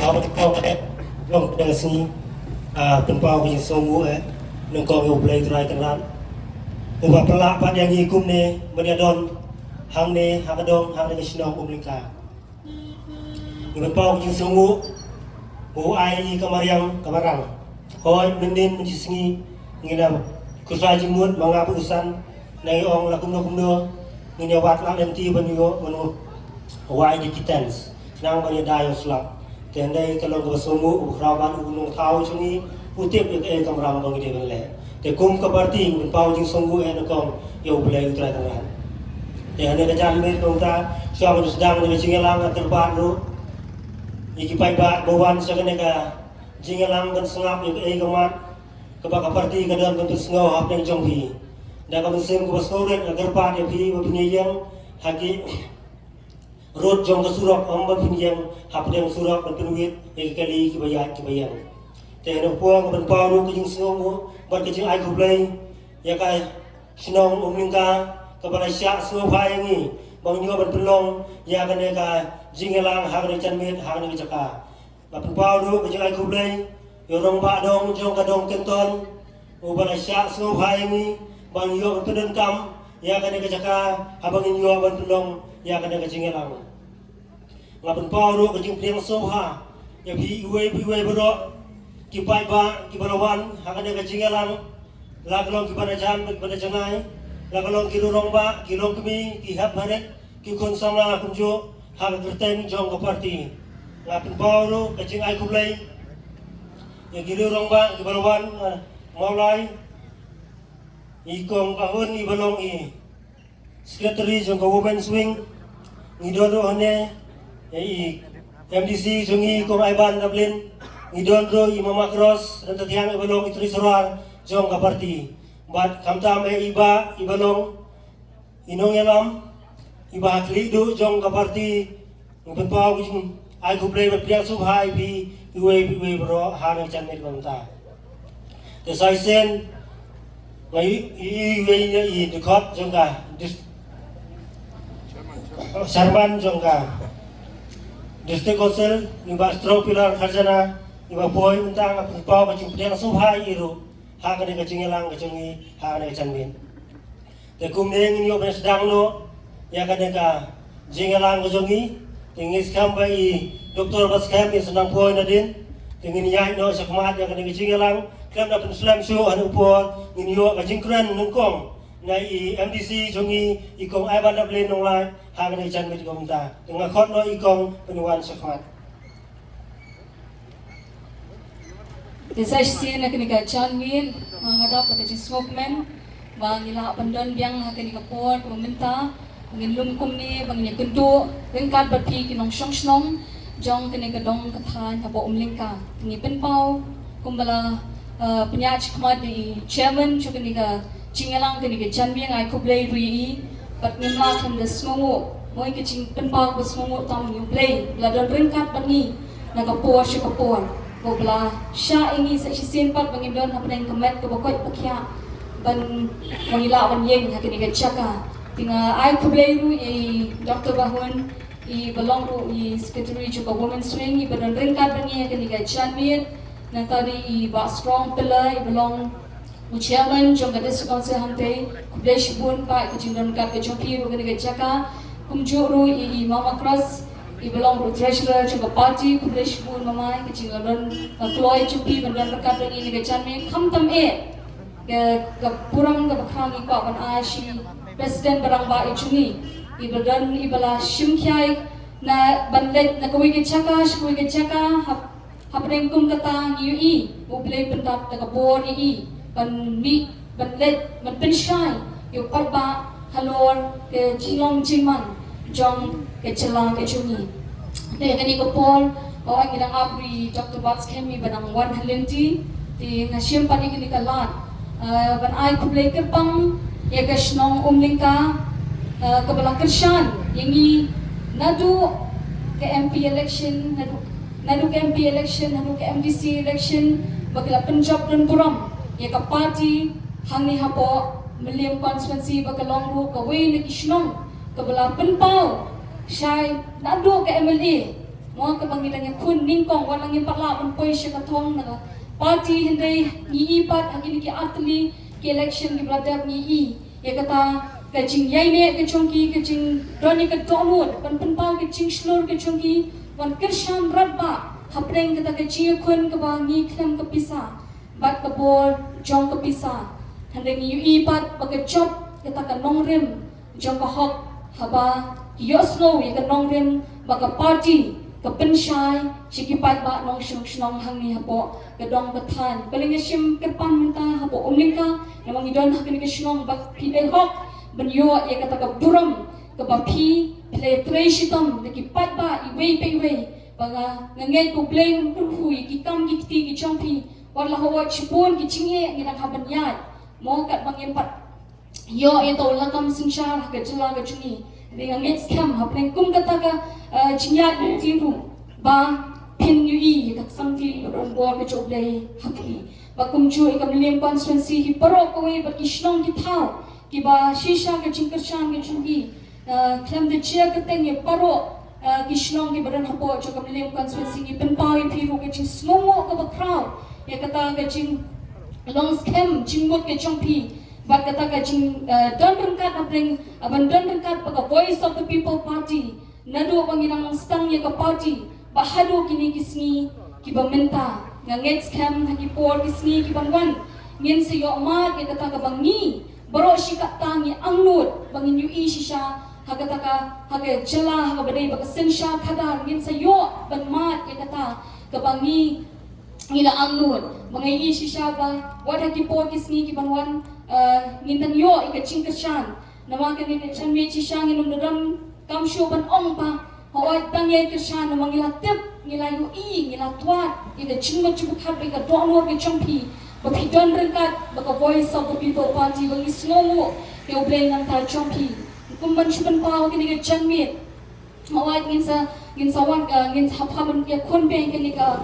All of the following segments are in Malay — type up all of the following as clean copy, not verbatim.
họ vẫn có cái lòng đang sinhเป็นเป้าก็ยังทรงวัวนึกกองอยู่เลยตรายกันล้านอุปปลาปัดยังยีกุมเนมันยาดอนหางเนหางกระดองหางในกระชินองอุมลิงกาอยู่เป็นเป้าก็ยังทรงวัวโอ้ไอก็มายังก็มารังคอยนินมันจะsingiงี้นะกุศลจมุดบางอาบุษันในองค์ละกุมโนงี้เนี่ยวัดละเอ็มทีบันยูมนุวายดิจิทัลนางมันยาได้ยสลับแต่ในกำลังกับสมุอุปราบันอุนงเท้าช่วงนี้ผู้เทียบกับกำลังบางทีเป็นแหละแต่กุมกับปาร์ตี้เป็นเป้าจึงสมุนักองยาวเปลยอุตรายทั้งนั้นแต่ในกระจายเมื่อตรงตาชาวมันsedangในจิงลังอันterbaikรู้อีกไปบ้านบัวันสักนิกาจิงลังกันสงบอยู่เองมันกับปาร์ตี้กันเดินเป็นสงบหับในจงพีdan kami sem ke restoran agar pak dia pergi berpinjam hagi rot jong ke surat berpinjam hap yang surat berpenuit kali kebayangแต่ในพวกเป็นปารุก็ยังสงบบัดก็จึงไอคุบเลยอยากไอสนองอมลิงกากับอะไรชาสงบพายอย่างนี้บางอย่างเป็นลงอยากกันในการจิงลังหางในจันเมตหางในจักราบัดเป็นปารุก็จึงไอคุบเลยอยู่รองบะดองจงกระดองเต็มต้นอุบัติชาสงบพายอย่างนี้บางอย่างเป็นเดินกำอยากกันในจักราหาบางอย่างเป็นลงอยากกันในจิงลังงับเป็นปารุก็จึงเพียงโซฮาอย่าพี่เวบรอkipai ba kibarawan hakane ka jingalang laglong kibanajan kibanajanay laglong kirurong ba kilong kami kihap haret kikon samla kumjo hak gerten jong ka party ngapin bawro ka jingay kublay yang kirurong ba kibarawan maulay ikong kahon ibalong secretary jong ka women's wing ngidodo hane MDC jongi kong Aiban Dublin Idon ro Imam Cross dan tetiang ibalong itri sorar jong ka party bat kamtam ibalong inong yalam iba atli do jong ka party ngpen pau jing ai ku play bat priang subhai bi iwe bro hang channet kamta the sai sen ngai iwe i dekot jong ka sarban jong ka district council iba strong pilar khazana iba boy mentang apa pau ka jing priang subhai iru hang ka de jingelang ka jingi hang ka chanmin te kumeng ni obes sedang no ya ka de ka jingelang ka jongi tingis kambai doktor baskam ni senang boy na din tingin yai no sakmat ya ka de jingelang kam na pensulam show anu por ni yo ka jingkran nungkong nai MDC jongi ikong Aiban Dublin nong lai hang ka de chanmin ko mta tengah khot no ikong penuan sakmat Desa sih nak ni kacan min, menghadap pada smokeman, bang ilah pandan biang hati ni kapor, peminta, bangin lumkum ni, bangin kentu, ringkat berpi kinong song, jong kini kedong kethan, habo umlingka, kini penpau, kumbala penyaj kemat di chairman, cuma kini ka cingelang kini kacan biang ai kublay rui, bat minlah kena semumu, mau kecing penpau bersemumu tam ni play, beladon ringkat bani, nak kapor syakapor. Bobla sya ini seksi simpat bangindon hapneng kemet ke bokoi pakya ban mangila ban yeng hakini ke chaka tinga ai kubleiru Dr. Bahun belong ru secretary juga women's wing badan ringkat bangi hakini ke chanmiet na tadi ba strong pillar belong chairman jong gadis council hamte kubleish bun pa ke jindon kat ke chopi ru hakini ke chaka kumjuru mama cross belong to treasurer juga party kubleish bun mamai kecil dan kloy cupi bandan rekat dan ini kecan me kham tam ke purang ke bakhang ko ban ashi president barang ba ichungi ibadan ibala shimkhyai na banlet na kuwi ke chaka hapneng kum kata ngi ublei pendap ta kabor i ban mi banlet ban penshai yu ba halor ke chilong chiman jong ke celang ke cungi. Jadi kini kopol, bawa kita abri Dr. Bats kami benang 100 di ngasim pani kini kalat. Ben ai kublai kerpang ya kesnong umlingka kebelah kersan yangi nadu ke MP election nadu ke MP election nadu ke MDC election bagla Punjab dan Puram ya ke party hangi hapo Milliam constituency bagalong ru kawin kisnong kebelah penpau syai nadu ke MLA mo ka bangidang kun ningkong walang yung pala ang poy siya katong na party hindi iipat hagin ki atli ki election ki brother ni ya kata kajing yaine ke chongki kajing roni ka tonut pan pa kajing slur ke chongki wan kirshan radba hapreng kata kajing kun ka bangi klam ka pisa bat ka bor jong ka pisa hande ni iipat baga job kata ka nongrim jong ka hok haba yosno ya ka nongrim baga party kepensyai sikipat ba nong snong hang ni hapo kedong betan paling sim kerpan minta hapo umlingka namang idon hakin ke snong bak pide hok benyo ya kata ka buram ke bapi play treshitam dikipat ba iwei peiwei baga ngangai ku play kurhui ki kam ki ti ki chongpi warla hawa chipon ki chinge ngidang haban yat mo kat bang empat yo itu lakam singshar ke jela ke chungi dengan next cam hapeng kum kata ka chinyat tiru ba pin ui ka samti ron bo ke choblei hakli ba kum chu ikam lim constituency hi paro ko we ba kishnong ki thau ki ba shisha ke chingkershan ke chungi klam de chia ke teng ye paro kishnong ki badan hapo cho kam lim constituency ki pen pawi piru ke ching smomo ka ba crowd ye kata ke ching long scam chingmot ke chongpi Bat kata kajing don rengkat apeng aban don rengkat paga Voice of the People Party nadu panginang stang ya ka party bahado kini kisni kiba menta nganget scam haki por kisni kiban wan ngin sayo mat ya kata ka bangi baro shikat tangi angnut bangin yu shisha hakata ka haga jela haga badai baga sensha kadar ngin sayo ban mat ya kata ka bangi ngila angnut bangai shisha ba wad haki por kisni kiban wan ngintan yo ika chingkashan namakan ni chan me chisang inum dalam kam show ban ong pa hawat tangye kashan namang ila tip ngila yu ngila twat ika chingma chubukhat ika donor ke chompi bapi don rengkat baka Voice of the People Party bangi snowo ke ublay nang ta chompi kumban chuban pa kini ka chan me hawat ngin sa wan ngin sa hapaban ya kon beng kini ka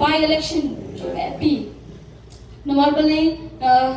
by election FP Namal balik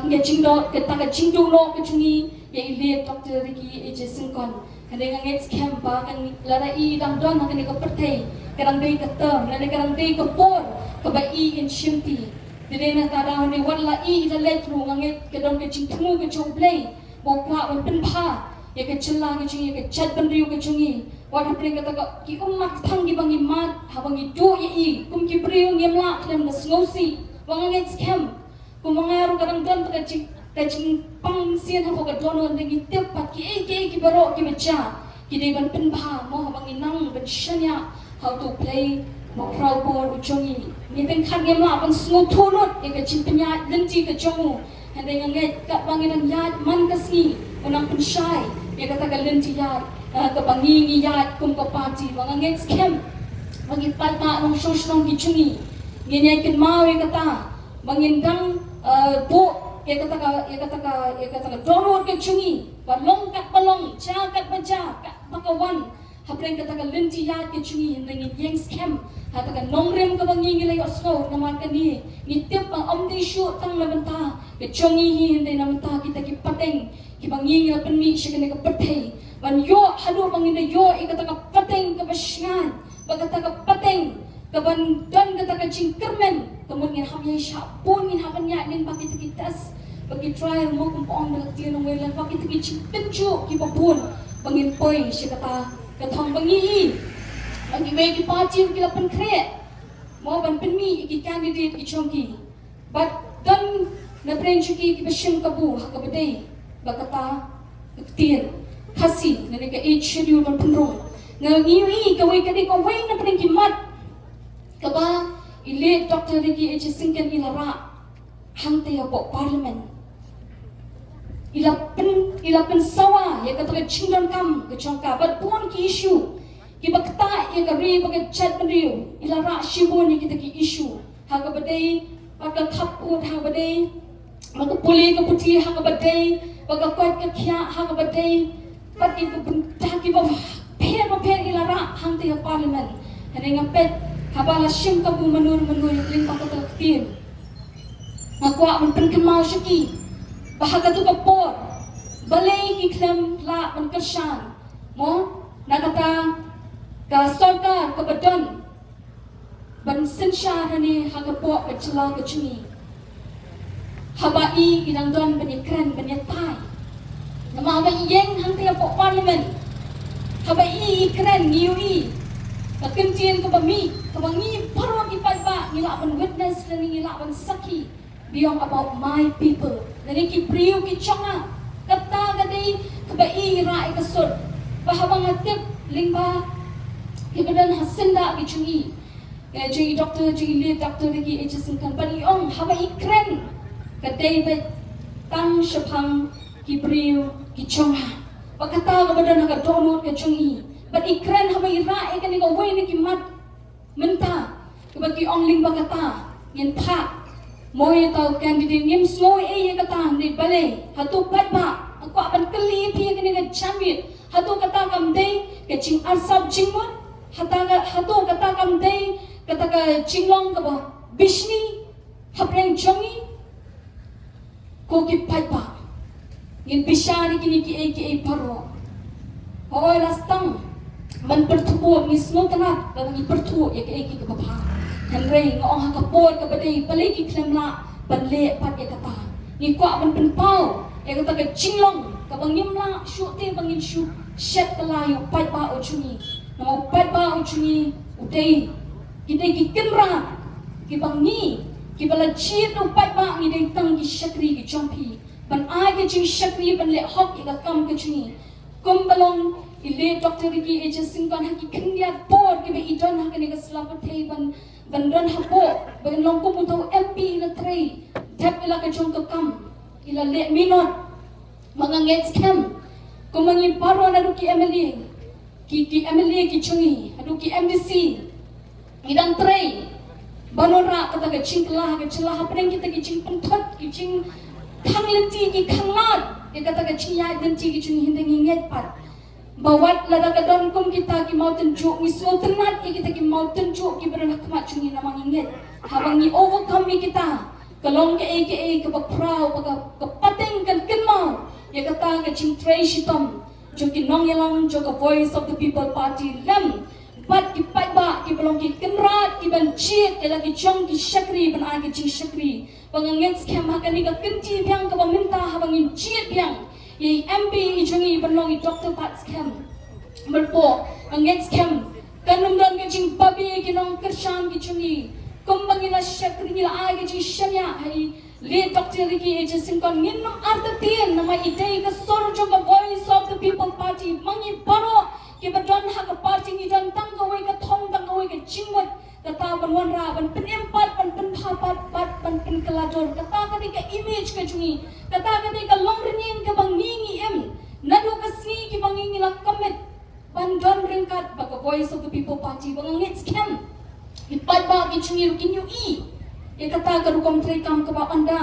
ngejingdo kita ngejingdo lo kecungi ya ilie Dr. Ricky H. Singkon hande ngets camp ba kan lara I dang don kan ka pertai kadang dei ka term lane kadang dei ka por ka ba I in shimti dei na ta da ni wala I la letru nget kadang ke jingtmu ke choplay bo kwa ban pen pha ya ke chilla ke chungi ke chat ban riu ke chungi wa hapre ka ta ki ummat thang gi bangi mat ha bangi do I kum ki priu ngemla klem na sngosi wang ngets camp kumangaru kadang dan kacing pangsian hapo ka dono ngi tepat ki baro ki mecha ki dei ban pen ba mo bang inang ban shanya how to play mo crowd board uchongi ni ten khan gem la ban sno thonot e ka chimpnya lenti ka chongu hande ngai ka bang inang yat man ka si unang pen shai e ka ta ka lenti yat ka bangi ngi yat kum ka party bang ngai scam bang ipalma nong shoshnong gi chungi ngi nyai ken mawe kata bangindang bu ya kata donor ke chungi balong kat balong cha kat baja kat pakawan hapreng kata lenti ya ke chungi hindang yang scam hata nongrem ka bangi ngilay osno naman kani nitip ang omdi shoot tang lamenta ke chungi hi hindang namenta kita ki pateng ki bangi ngila penmi siya kani ka patay man yo hado banginda yo ikata ka pateng ka basyan bagata ka pateng kaban dan kata cingkermen kemudian hamnya syapun ngin habannya nin pakai tikitas bagi trial mo kumpong dak tian welan pakai tikit pencu ki papun bangin poi si kata katong bangi bagi we ki party ki lapan kre mo ban penmi ki candidate ki chongki but dan na prenchu ki bashim kabu hakabadai bakata tian khasi nani ka age schedule ban punrong ngangiwi ka we kadi ko we na prenki mat kaba ile Dr. Ricky H. Singkon ilara hante ya bo parlimen ilapen sawa ya kata chingdon kam ke chongka but pun ki issue ki bakta ya kari baga chat beriu ilara shibon ni kita ki issue haga badai baga khaput haga badai baga puli ka puti haga badai baga kwat ka khya haga badai pati ko bunta ki ba pher ilara hante ya parlimen hane ngapet habala shim kabu manur yang limpa kata ktin ngakwa man penkemau syaki bahaga tu kapor balai ki klem la man kershan mo nakata ka sarkar ka badon ban sensya hani hagapo kecela kecuni habai idang don benikren benyatai nama habai yeng hang tia po parlimen habai ikren niui kakencien ke bangi parwa ki padba ngila ban witness dan ngila ban saki beyond about my people dan ki priu ki chonga kata gadai kabai rai kasut bahabang atip lingba kibadan hasinda ki chungi jadi doktor jadi lead doktor lagi agency company ong habai ikren ke David tang shapang ki priu ki chonga pakata ka badan ka donut ka chungi but ikren habai ra kan ka way ni ki mat menta ke bagi ong ling bakata yen pha moy tau candidate ngim slow kata ni bale hatu patba aku akan keli pi kan ka champion hatu kata kam dei ke ching arsab chingmon hatu kata kam dei kata ka chinglong ka ba bishni hapreng chongi ko ki patba ngin bishari kini ki paro hoy lastang man pertuo ni snow tanat dan ni pertuo ki ka bapha henry ngong ha ka por ka badai palai ki klemla banle pat kata ni kwa ban penpau kata ka chinglong ka bangimla shu te bangin shu shet kalayo patba ochuni no patba ochuni udai kita ki kenra ki bangi ki bala chi tu patba ni dei tang ki shakri ki chompi ban ai ke ching shakri ban le hok ki ka kam ke chuni kum balong ile doctor ki agency kan ha ki kenya por ki be idon ha ke ka slap thei ban ran ha po ban long ko muto mp la trei tap ila ka chong ka kam ila le minot mga ngets kem kumangi paro na du ki mla ki mla ki chungi adu ki mdc idang trei banora kata ke cingklah ke celah apreng kita ke cing pentot ke cing khang lenti ke khanglat ke kata ke cing yai lenti ke cing hindeng inget pat bawat lada ka don kum kita ki mountain juk mi so tenat ke kita ki mountain juk ki berana kmat cing namang inget habang ni overcome mi kita kalong ke ba proud ka pateng kan kenmau ya kata ke cing trei shitom joki nong yalang joka voice of the people party lam pat ki patba ki belong ki kenrat ki ban chiet ela ki chong ki shakri ban age chi shakri banganget scam hakani ka kenti biang ka minta habangin chiet biang ye mp i chongi banlong i doctor pat scam merpo banganget scam kanum don ki ching babi ki nong kershan ki chongi kumbangila shakri ni age chi shanya hai le doctor ki agency kon ngin nom artatien nama idei ka sor joka voice of the people party mangi baro ki badon ha ka party ni dan tang ka wei ka thong tang ka wei ka chingwat kata ban wan ra ban penempat ban penpapat pat ban penkelador kata ka ni ka image ka chungi kata ka ni ka long ringin ka bangingi em nadu ka sni ki bangingi la commit ban don ringkat ba ka voice of the people party bangangit scam ipat ba ki chungi rukin yu e kata ka rukom tre kam ka ba anda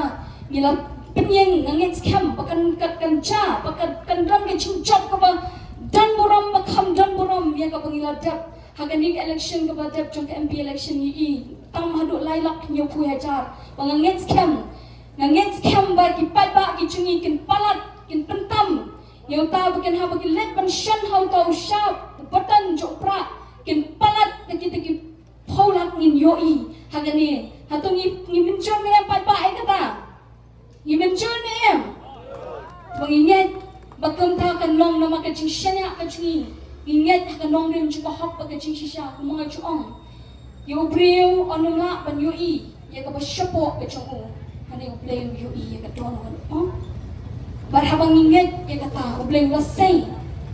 nila penyeng ngangit scam bakan kat kancha bakan kandram ke chingchop ka ba dan boram bakam dan boram ya ka bangila dap hagani election ka ba dap jong ka mp election ni tam hadu lailak nyo pu hajar bangangit scam ba ki pat ba ki chungi kin palat kin pentam yo ta bakin ha bakin let ban shan how ta usap batan jopra kin palat ki ki pholak nin yo hagani hatung ni mention ni pat ba ai kata ni mention ni banginget bakam ta kan long nama ka ching shanya ka chingi inget ka nong rim chuka hok ka ching shisha ku mga chuong yo brio onumla ban yo ya ka ba shapo ka chungu hani u play yo ya ka don bar habang inget ya ka ta u play la say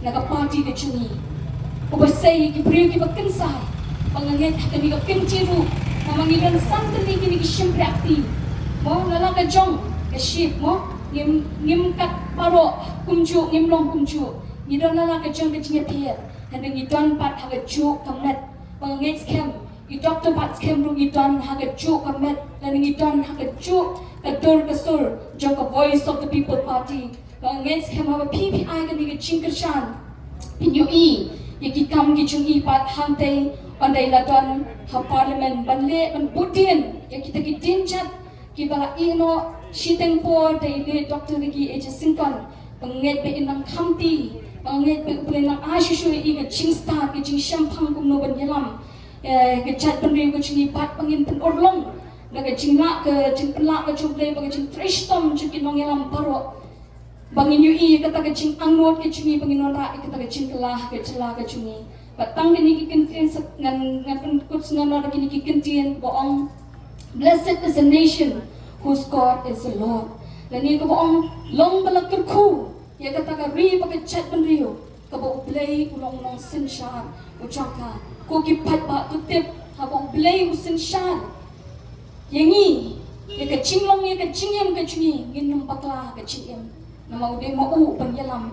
na ka party ka chingi u ba say ki brio ki bakin sai panganget ka ni ka kimchiru namangilan santali ki ni syempre akti mo lala ka jong ka ship mo ngim kat paro kumju ngim long kumju ni don la ka jong ka chinga pier and ni don pat ha ka ju kamnet banganget scam i doctor pat scam ru ni don ha ka ju kamnet and ni don ha ka ju ka dur ka sur jong ka voice of the people party banganget scam ha ppi ka ni ka chingkershan pin yu ye ki kam ki chung pat hante ondai la don ha parliament banle ban putin ye kita ki tinjat ki bala ino shiteng po dai le doctor ki agency kan panget be inang khamti panget be ulen nang ashishu i ga chingsta ki ching shampang kum no ban yalam ke chat pendiri ke cini pat pangin pen orlong daga cingak ke cing pelak ke cuplay bagi cing tristom cing nong yalam paro bangin yui kata ke cing angot ke cini bangin nora kata ke cing kelah ke celah ke cini batang kini kikentin ngan penkut sengan ora kini kikentin boong blessed is a nation whose God is the Lord dan ni ke boong long balakerku ya kata ke ri bagi chat pendiri ke bo play ulong sin shar ucaka ko ki pat ba tu tip ha bo play usin shar yangi ya ke cinglong ya ke cingem ke cungi ginum pakla ke cingem nama ude mau penyelam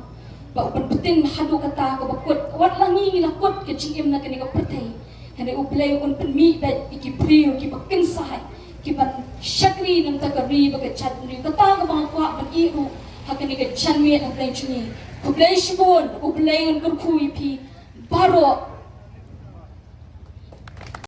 ba pentin hadu kata ke bakut wat langi ni lakut ke cingem na kini ke pertai hande u play un penmi bet iki priu ki bakin sai ki ban syakri nam takari ba ke chat ni kata ke bang kwa ban iru hakani ke chanwi na play cungi u play shibon u play un kurku ipi baro